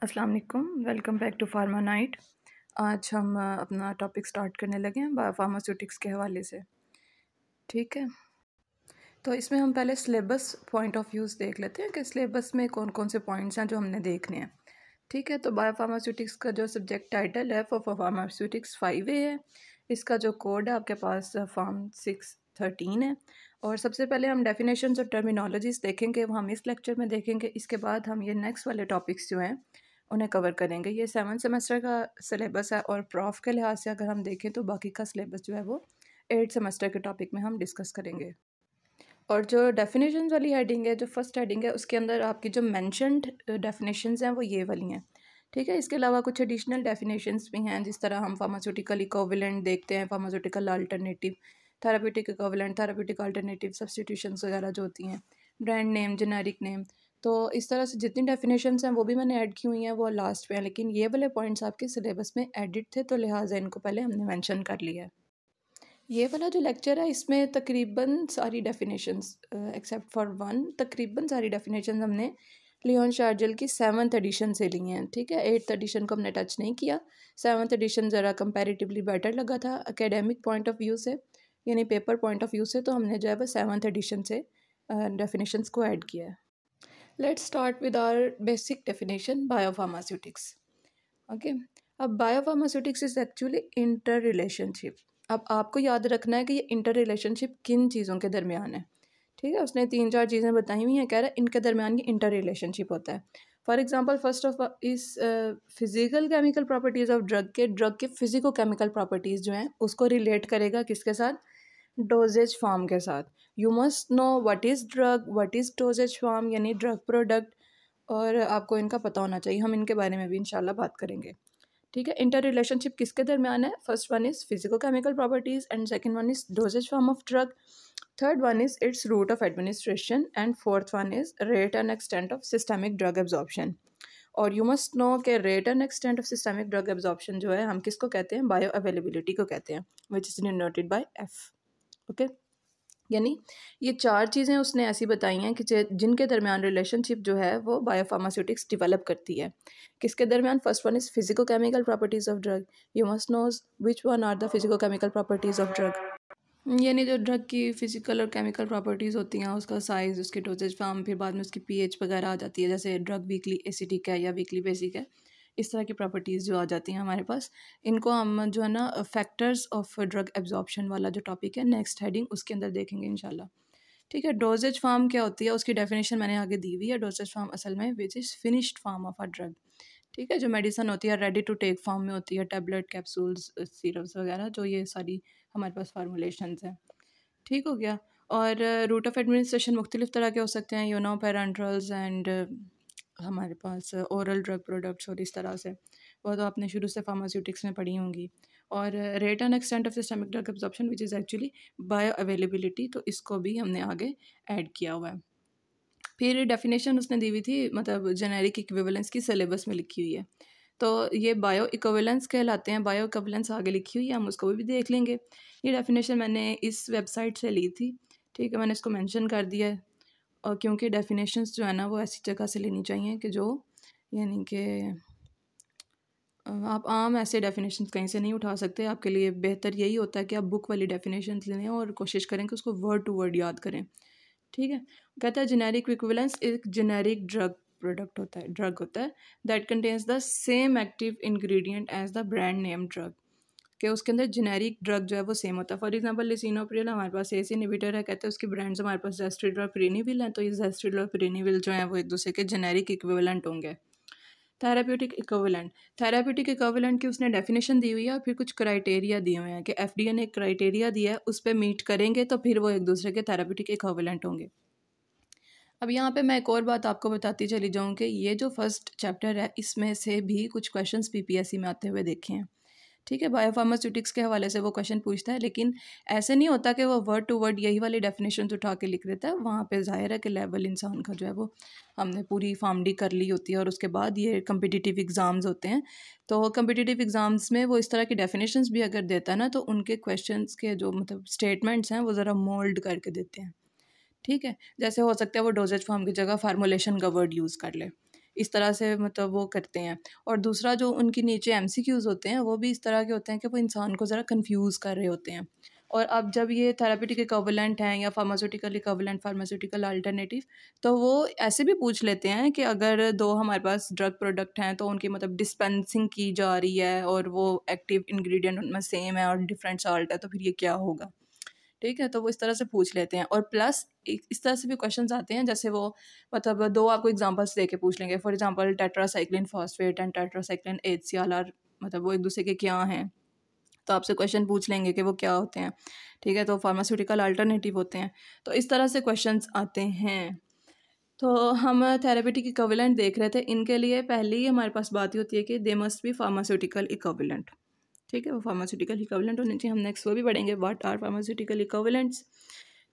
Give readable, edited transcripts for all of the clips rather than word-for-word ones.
अस्सलाम वालेकुम, welcome back to pharma night. आज हम अपना टॉपिक स्टार्ट करने लगे हैं फार्मास्यूटिक्स के हवाले से। ठीक है, तो इसमें हम पहले सिलेबस पॉइंट ऑफ व्यूज़ देख लेते हैं कि सिलेबस में कौन कौन से पॉइंट्स हैं जो हमने देखने हैं। ठीक है, तो बायोफार्मास्यूटिक्स का जो सब्जेक्ट टाइटल है वो फार्मास्यूटिक्स 5A है। इसका जो कोड है आपके पास फार्म 613 है। और सबसे पहले हम डेफिनेशंस और टर्मिनोलॉजीज़ देखेंगे, वो हम इस लेक्चर में देखेंगे। इसके बाद हम ये नेक्स्ट वाले टॉपिक्स जो हैं उन्हें कवर करेंगे। ये 7 सेमेस्टर का सिलेबस है और प्रॉफ के लिहाज से अगर हम देखें तो बाकी का सिलेबस जो है वो 8 सेमेस्टर के टॉपिक में हम डिस्कस करेंगे। और जो डेफिनेशंस वाली हेडिंग है, जो फर्स्ट हेडिंग है, उसके अंदर आपकी जो मेंशन्ड डेफिनेशंस हैं वो ये वाली हैं। ठीक है, इसके अलावा कुछ एडिशनल डेफिनेशंस भी हैं, जिस तरह हम फार्मास्यूटिकल इक्विवेलेंट देखते हैं, pharmaceutical alternative, therapeutic equivalent, therapeutic alternative, substitutions वगैरह जो होती हैं, ब्रांड नेम, जेनेरिक नेम। तो इस तरह से जितनी डेफिनेशंस हैं वो भी मैंने ऐड की हुई हैं, वो लास्ट पे हैं, लेकिन ये वाले पॉइंट्स आपके सिलेबस में एडिट थे तो लिहाजा इनको पहले हमने मेंशन कर लिया है। ये वाला जो लेक्चर है इसमें तकरीबन सारी डेफिनेशंस एक्सेप्ट फॉर वन, तकरीबन सारी डेफिनेशंस हमने लियोन शार्जल की 7th एडिशन से ली हैं। ठीक है, 8th एडिशन को हमने टच नहीं किया। 7th एडिशन ज़रा कंपैरेटिवली बेटर लगा था एकेडमिक पॉइंट ऑफ व्यू से, यानी पेपर पॉइंट ऑफ व्यू से, तो हमने जो है वो 7th एडिशन से डेफिनेशंस को ऐड किया है। Let's start with our basic definition, biopharmaceutics. Okay, अब biopharmaceutics is actually inter relationship. अब आपको याद रखना है कि ये इंटर रिलेशनशिप किन चीज़ों के दरमियान है। ठीक है, उसने 3-4 चीज़ें बताई हुई हैं, कह रहा है इनके दरमियान ये इंटर रिलेशनशिप होता है। फॉर एग्जांपल, फर्स्ट ऑफ इस physical chemical properties of drug के फिजिको केमिकल प्रॉपर्टीज़ जो हैं उसको रिलेट करेगा किसके साथ? डोजेज फॉर्म के साथ। You must know what is drug, what is dosage form, यानी ड्रग प्रोडक्ट, और आपको इनका पता होना चाहिए। हम इनके बारे में भी इंशाल्लाह बात करेंगे। ठीक है, इंटर रिलेशनशिप किसके दरमियान है? First one is physico chemical properties and second one is dosage form of drug, third one is its route of administration and fourth one is rate and extent of systemic drug absorption. और you must know कि rate and extent of systemic drug absorption जो है हम किसको कहते हैं? Bio availability को कहते हैं, which is denoted by F. Okay, यानी ये 4 चीज़ें उसने ऐसी बताई हैं कि जिनके दरमियान रिलेशनशिप जो है वो बायोफार्मास्यूटिक्स डेवलप करती है। किसके दरमियान? First one is physico chemical properties of drug. You must knows which one are the physico chemical properties of drug. यानी जो ड्रग की फिजिकल और केमिकल प्रॉपर्टीज़ होती हैं, उसका साइज़, उसके डोजेज फॉर्म, फिर बाद में उसकी पीएच वगैरह आ जाती है, जैसे ड्रग वीकली एसिडिक है या वीकली बेसिक है, इस तरह की प्रॉपर्टीज़ जो आ जाती हैं हमारे पास, इनको हम जो है ना फैक्टर्स ऑफ ड्रग एब्जॉर्प्शन वाला जो टॉपिक है नेक्स्ट हेडिंग उसके अंदर देखेंगे इंशाल्लाह। ठीक है, डोजेज फॉर्म क्या होती है उसकी डेफिनेशन मैंने आगे दी हुई है। डोजेज फॉर्म असल में which is finished form of a drug. ठीक है, जो मेडिसन होती है रेडी टू टेक फॉर्म में होती है, टैबलेट, कैप्सूल्स, सिरप्स वगैरह, जो ये सारी हमारे पास फार्मूलेशंस हैं। ठीक हो गया। और रूट ऑफ एडमिनिस्ट्रेशन मुख्तलिफ तरह के हो सकते हैं, पेरेंट्रल्स एंड हमारे पास ओरल ड्रग प्रोडक्ट्स, और इस तरह से वो तो आपने शुरू से फार्मास्यूटिक्स में पढ़ी होंगी। और rate and extent of systemic drug absorption which is actually bio availability, तो इसको भी हमने आगे ऐड किया हुआ है। फिर डेफिनेशन उसने दी हुई थी, मतलब जेनेरिक इक्विवेलेंस की सिलेबस में लिखी हुई है, तो ये बायो इक्विवेलेंस कहलाते हैं। बायो इक्विवेलेंस आगे लिखी हुई है, हम उसको भी देख लेंगे। ये डेफिनेशन मैंने इस वेबसाइट से ली थी। ठीक है, मैंने इसको मेंशन कर दिया है, और क्योंकि डेफिनेशंस जो है ना वो ऐसी जगह से लेनी चाहिए कि जो, यानी कि आप आम ऐसे डेफिनेशंस कहीं से नहीं उठा सकते। आपके लिए बेहतर यही होता है कि आप बुक वाली डेफिनेशंस लें और कोशिश करें कि उसको वर्ड टू वर्ड याद करें। ठीक है, कहता है जेनेरिक इक्विवेलेंस एक जेनेरिक ड्रग प्रोडक्ट होता है, ड्रग होता है that contains the same active ingredient as the brand name drug, कि उसके अंदर जेनेरिक ड्रग जो है वो सेम होता है। फॉर एग्जांपल लिसिनोप्रिल हमारे पास एस इनहिबिटर है, कहते हैं उसके ब्रांड्स हमारे पास जेस्ट्रिड और प्रिनीविल हैं, तो ये जेस्ट्रिड और प्रिनीविल जो है वो एक दूसरे के जेनेरिक इक्विवेलेंट होंगे। थेराप्यूटिक इक्विवेलेंट, थेराप्यूटिक इक्विवेलेंट की उसने डेफिनेशन दी हुई है और फिर कुछ क्राइटेरिया दिए हुए हैं कि एफडीए ने एक क्राइटेरिया दिया है, उस पर मीट करेंगे तो फिर वो एक दूसरे के थेराप्यूटिक इक्विवेलेंट होंगे। अब यहाँ पे मैं एक और बात आपको बताती चली जाऊँ कि ये जो फर्स्ट चैप्टर है इसमें से भी कुछ क्वेश्चंस पीपीएससी में आते हुए देखे हैं। ठीक है, बायोफार्मास्यूटिक्स के हवाले से वो क्वेश्चन पूछता है, लेकिन ऐसे नहीं होता कि वो वर्ड टू वर्ड यही वाली डेफिनेशन उठा के लिख देता है। वहाँ पे जाहिर है कि लेवल इंसान का जो है वो हमने पूरी फार्मडी कर ली होती है, और उसके बाद ये कम्पिटिटिव एग्ज़ाम्स होते हैं, तो कम्पिटिटिव एग्ज़ाम्स में वो इस तरह की डेफिनेशंस भी अगर देता है ना, तो उनके क्वेश्चंस के जो मतलब स्टेटमेंट्स हैं वो ज़रा मोल्ड करके देते हैं। ठीक है, जैसे हो सकता है वो डोजेज फॉर्म की जगह फार्मूलेशन का वर्ड यूज़ कर ले, इस तरह से मतलब वो करते हैं। और दूसरा जो उनके नीचे MCQs होते हैं वो भी इस तरह के होते हैं कि वो इंसान को ज़रा कंफ्यूज कर रहे होते हैं। और अब जब ये थेरेपेटिक इक्विवेलेंट हैं या फार्मास्यूटिकल इक्विवेलेंट, फार्मास्यूटिकल अल्टरनेटिव, तो वो ऐसे भी पूछ लेते हैं कि अगर दो हमारे पास ड्रग प्रोडक्ट हैं तो उनकी मतलब डिस्पेंसिंग की जा रही है और वो एक्टिव इंग्रेडिएंट उनमें सेम है और डिफरेंट साल्ट है, तो फिर ये क्या होगा। ठीक है, तो वो इस तरह से पूछ लेते हैं। और प्लस इस तरह से भी क्वेश्चंस आते हैं, जैसे वो मतलब दो आपको एग्जांपल्स दे के पूछ लेंगे। For example tetracycline phosphate and tetracycline HCl are मतलब वो एक दूसरे के क्या हैं, तो आपसे क्वेश्चन पूछ लेंगे कि वो क्या होते हैं। ठीक है, तो फार्मास्यूटिकल अल्टरनेटिव होते हैं। तो इस तरह से क्वेश्चंस आते हैं। तो हम थेरेपेटिक इक्विवेलेंट देख रहे थे, इनके लिए पहले ही हमारे पास बात होती है कि they must be pharmaceutical equivalent. ठीक है, वो फार्मास्यूटिकल इक्विवेलेंट होने चाहिए। हम नेक्स्ट वो भी पढ़ेंगे व्हाट आर फार्मास्यूटिकल इक्विवेलेंट्स।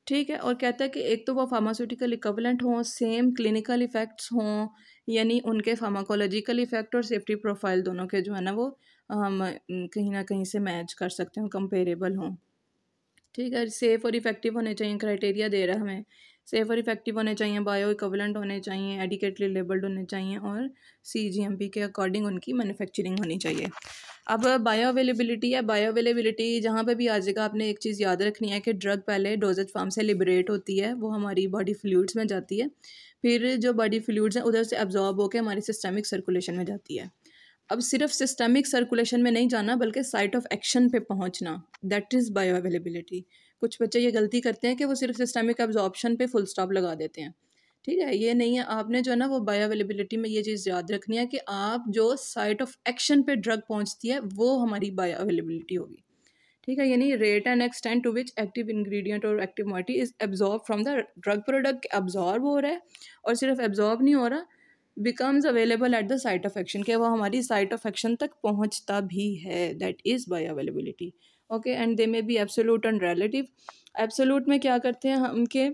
ठीक है, और कहता है कि एक तो वो फार्मास्यूटिकल इक्विवेलेंट हों, सेम क्लिनिकल इफ़ेक्ट्स हों, यानी उनके फार्माकोलॉजिकल इफ़ेक्ट और सेफ्टी प्रोफाइल दोनों के जो है ना वो हम कहीं ना कहीं से मैच कर सकते हों, कंपेरेबल हों। ठीक है, सेफ़ और इफ़ेक्टिव होने चाहिए, क्राइटेरिया दे रहा है हमें। सेफ़ और इफ़ेक्टिव होने चाहिए, बायो इक्विवेलेंट होने चाहिए, एडिकेटली लेबल्ड होने चाहिए और CGMP के अकॉर्डिंग उनकी मैन्युफैक्चरिंग होनी चाहिए। अब बायो अवेलेबिलिटी है। बायो अवेलेबिलिटी जहाँ पे भी आ जाएगा, आपने एक चीज़ याद रखनी है कि ड्रग पहले डोजेज फार्म से लिबरेट होती है, वो हमारी बॉडी फ्लूइड्स में जाती है, फिर जो बॉडी फ्लूइड्स हैं उधर से एब्जॉर्ब होकर हमारी सिस्टमिक सर्कुलेशन में जाती है। अब सिर्फ सिस्टमिक सर्कुलेशन में नहीं जाना बल्कि साइट ऑफ एक्शन पे पहुंचना, दैट इज़ बायो अवेलेबिलिटी। कुछ बच्चे ये गलती करते हैं कि वो सिर्फ सिस्टमिक एब्जॉर्प्शन पे फुल स्टॉप लगा देते हैं। ठीक है, ये नहीं है। आपने जो है ना वो बायो अवेलेबिलिटी में ये चीज़ याद रखनी है कि आप जो साइट ऑफ एक्शन पे ड्रग पहुंचती है वो हमारी बायो अवेलेबिलिटी होगी। ठीक है, यानी rate and extent to which active ingredient और active moiety is absorb from the drug product. Absorb हो रहा है और सिर्फ एब्जॉर्ब नहीं हो रहा, becomes available at the site of action, के वो हमारी साइट ऑफ एक्शन तक पहुंचता भी है, that is bio availability. Okay, and they may be absolute and relative. Absolute में क्या करते हैं हम के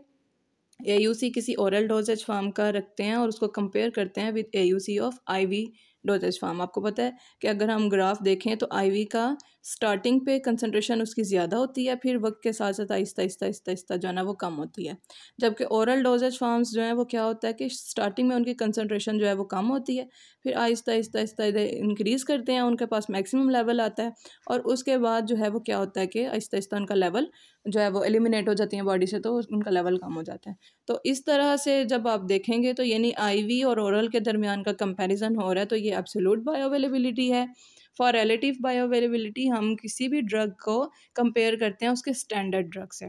AUC किसी ओरल डोजेज फार्म का रखते हैं और उसको कंपेयर करते हैं with AUC of IV dosage form. आपको पता है कि अगर हम ग्राफ देखें तो IV का स्टार्टिंग पे कंसंट्रेशन उसकी ज़्यादा होती है, फिर वक्त के साथ साथ आहिस्ता आहिस्ता आहिस्ता आहिस्ता जो है ना वो कम होती है। जबकि ओरल डोजेज फार्म्स जो है वो क्या होता है कि स्टार्टिंग में उनकी कंसंट्रेशन जो है वो कम होती है, फिर आहिस्ता आहिस्ता आहिस्ता इंक्रीज़ करते हैं, उनके पास मैक्सिमम लेवल आता है, और उसके बाद जो है वो क्या होता है कि आहिस्ता आहिस्ता उनका लेवल जो है वो एलिमिनेट हो जाती है बॉडी से, तो उनका लेवल कम हो जाता है। तो इस तरह से जब आप देखेंगे तो यानी IV और ओरल के दरमियान का कंपैरिजन हो रहा है, तो ये एब्सोल्यूट बायो अवेलेबिलिटी है। फॉर रिलेटिव बायो अवेलेबिलिटी हम किसी भी ड्रग को कंपेयर करते हैं उसके स्टैंडर्ड ड्रग से।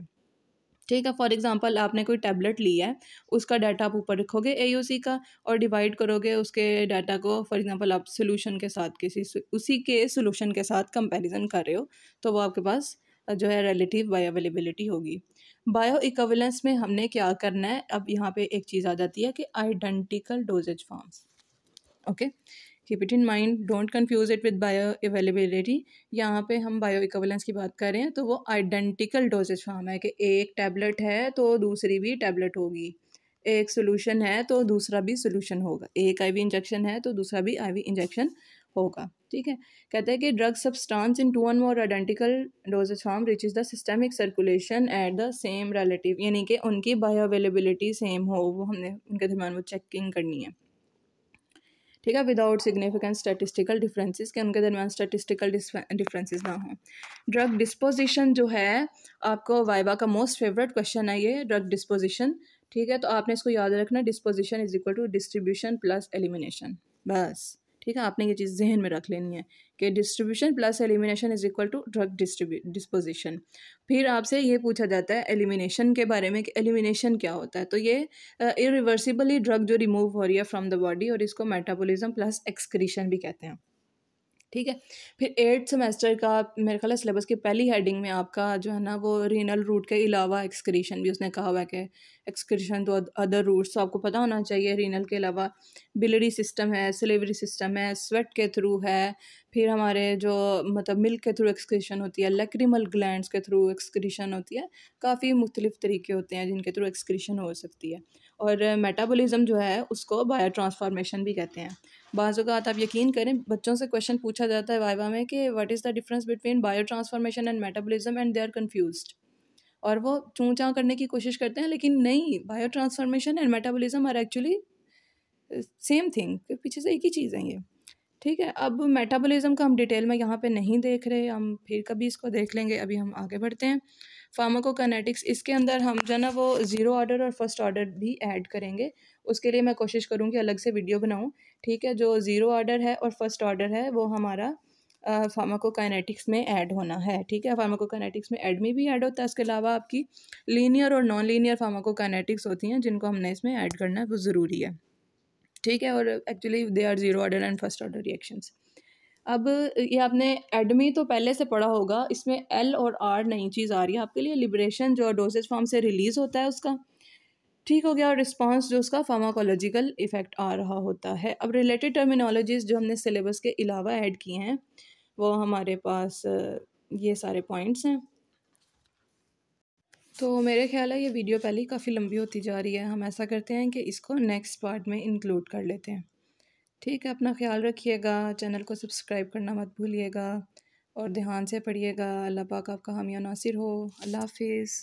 ठीक है, फॉर एग्जांपल आपने कोई टैबलेट लिया है, उसका डाटा आप ऊपर रखोगे AUC का और डिवाइड करोगे उसके डाटा को। फॉर एग्जांपल आप सोल्यूशन के साथ उसी के सोल्यूशन के साथ कंपैरिजन कर रहे हो, तो वो आपके पास जो है रिलेटिव बायो अवेलेबिलिटी होगी। बायो इक्विवेलेंस में हमने क्या करना है, अब यहाँ पे एक चीज़ आ जाती है कि identical dosage forms. Okay, keep it in mind, don't confuse it with bio availability. यहाँ पे हम बायो इक्विवेलेंस की बात कर रहे हैं, तो वो आइडेंटिकल डोजेज फॉर्म है कि एक टैबलेट है तो दूसरी भी टैबलेट होगी, एक सोल्यूशन है तो दूसरा भी सोल्यूशन होगा, एक IV इंजेक्शन है तो दूसरा भी IV इंजेक्शन होगा। ठीक है, कहते हैं कि ड्रग सब्सटेंस इन 2 और more identical dosages form reaches the systemic circulation at the same relative, यानी कि उनकी बायो अवेलेबिलिटी सेम हो, वो हमने उनके दरमियान वो चेकिंग करनी है। ठीक है, विदाउट सिग्निफिकेंट स्टैटिस्टिकल डिफरेंसेस, के उनके दरमियान स्टैटिस्टिकल डिफरेंसेस ना हो। ड्रग डिस्पोजिशन जो है आपको वाइवा का मोस्ट फेवरेट क्वेश्चन है ये, ड्रग डिस्पोजिशन। ठीक है, तो आपने इसको याद रखना, disposition is equal to distribution plus elimination, बस। ठीक है, आपने ये चीज़ जहन में रख लेनी है कि distribution plus elimination is equal to drug disposition. फिर आपसे ये पूछा जाता है एलिमिनेशन के बारे में कि एलिमिनेशन क्या होता है, तो ये इरिवर्सिबली ड्रग जो रिमूव हो रही है फ्रॉम द बॉडी, और इसको मेटाबॉलिज्म प्लस एक्सक्रीशन भी कहते हैं। ठीक है, फिर 8th सेमेस्टर का मेरे ख्याल है सिलेबस की पहली हेडिंग में आपका जो है ना वो रीनल रूट के अलावा एक्सक्रीशन भी उसने कहा हुआ है कि एक्सक्रीशन तो अदर रूट्स, तो आपको पता होना चाहिए रीनल के अलावा बिलरी सिस्टम है, सिलेवरी सिस्टम है, स्वेट के थ्रू है, फिर हमारे जो मतलब मिल्क के थ्रू एक्सक्रीशन होती है, लैक्रिमल ग्लैंड्स के थ्रू एक्सक्रीशन होती है, काफ़ी मुख्तलिफ तरीके होते हैं जिनके थ्रू एक्सक्रीशन हो सकती है। और मेटाबॉलिज्म जो है उसको बायो ट्रांसफॉर्मेशन भी कहते हैं। बाज़ औक़ात आप यकीन करें बच्चों से क्वेश्चन पूछा जाता है वाइवा में कि what is the difference between bio transformation and metabolism, and they are confused, और वो चूँ चाँ करने की कोशिश करते हैं, लेकिन नहीं, bio transformation and metabolism are actually same thing, पीछे से एक ही चीज़ है ये। ठीक है, अब मेटाबॉलिज्म का हम डिटेल में यहाँ पे नहीं देख रहे, हम फिर कभी इसको देख लेंगे। अभी हम आगे बढ़ते हैं। फार्माकोकाइनेटिक्स, इसके अंदर हम जो है ना वो ज़ीरो ऑर्डर और फर्स्ट ऑर्डर भी ऐड करेंगे। उसके लिए मैं कोशिश करूँगी अलग से वीडियो बनाऊँ। ठीक है, जो ज़ीरो ऑर्डर है और फर्स्ट ऑर्डर है वो हमारा फार्माकोकाइनेटिक्स में ऐड होना है। ठीक है, फार्माकोकाइनेटिक्स में एडमी भी ऐड होता है। इसके अलावा आपकी लीनियर और नॉन लीनियर फार्माकोकाइनेटिक्स होती हैं जिनको हमने इसमें ऐड करना है, वो ज़रूरी है। ठीक है, और actually they are zero order and first order reactions. अब ये आपने एडमी तो पहले से पढ़ा होगा, इसमें एल और आर नई चीज़ आ रही है आपके लिए। लिबरेशन जो डोसेज फॉर्म से रिलीज़ होता है उसका, ठीक हो गया, और रिस्पांस जो उसका फार्माकोलॉजिकल इफेक्ट आ रहा होता है। अब रिलेटेड टर्मिनोलॉजीज जो हमने सिलेबस के अलावा ऐड किए हैं वो हमारे पास ये सारे पॉइंट्स हैं। तो मेरे ख्याल है ये वीडियो पहले ही काफ़ी लंबी होती जा रही है। हम ऐसा करते हैं कि इसको नेक्स्ट पार्ट में इंक्लूड कर लेते हैं। ठीक है, अपना ख्याल रखिएगा, चैनल को सब्सक्राइब करना मत भूलिएगा और ध्यान से पढ़िएगा। अल्लाह पाक आपका हामी और नासिर हो। अल्लाह हाफिज़।